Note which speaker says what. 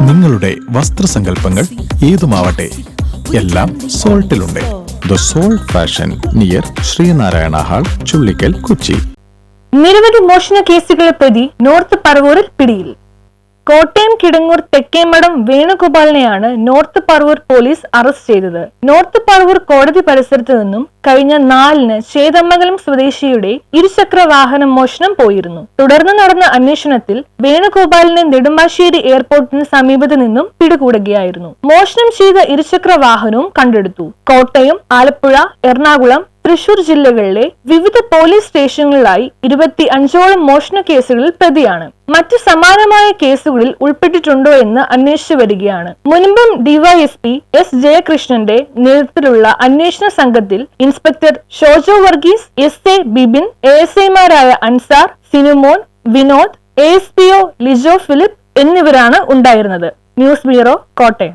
Speaker 1: നിങ്ങളുടെ വസ്ത്രസങ്കല്പങ്ങൾ ഏതുമാവട്ടെ, എല്ലാം സോൾട്ടിലുണ്ട്. The salt fashion near Sree Narayana hall, Chullickal, Kochi.
Speaker 2: നിരവധി മോഷണ കേസുകളെ പ്രതി നോർത്ത് പറവൂരിൽ പിടിയിൽ. കോട്ടയം കിടങ്ങൂർ തെക്കേമഠം വേണുഗോപാലിനെയാണ് നോർത്ത് പറവൂർ പോലീസ് അറസ്റ്റ് ചെയ്തത്. നോർത്ത് പറവൂർ കോടതി പരിസരത്ത് നിന്നും കഴിഞ്ഞ 4-ന് ചേതമംഗലം സ്വദേശിയുടെ ഇരുചക്ര വാഹനം മോഷണം പോയിരുന്നു. തുടർന്ന് നടന്ന അന്വേഷണത്തിൽ വേണുഗോപാലിനെ നെടുമ്പാശ്ശേരി എയർപോർട്ടിന് സമീപത്ത് നിന്നും പിടികൂടുകയായിരുന്നു. മോഷണം ചെയ്ത ഇരുചക്ര വാഹനവും കണ്ടെടുത്തു. കോട്ടയം, ആലപ്പുഴ, എറണാകുളം, തൃശൂർ ജില്ലകളിലെ വിവിധ പോലീസ് സ്റ്റേഷനുകളിലായി 25ഓളം മോഷണ കേസുകളിൽ പ്രതിയാണ്. മറ്റ് സമാനമായ കേസുകളിൽ ഉൾപ്പെട്ടിട്ടുണ്ടോ എന്ന് അന്വേഷിച്ചു വരികയാണ്. മുൻപും ഡിവൈഎസ്പി എസ് ജയകൃഷ്ണന്റെ നേതൃത്വത്തിലുള്ള അന്വേഷണ സംഘത്തിൽ ഇൻസ്പെക്ടർ ഷോജോ വർഗീസ്, എസ്.എ. ബിബിൻ, ASI-മാരായ അൻസാർ, സിനുമോൻ, വിനോദ്, ASPO ലിജോ ഫിലിപ്പ് എന്നിവരാണ് ഉണ്ടായിരുന്നത്. News bureau, Kottayam.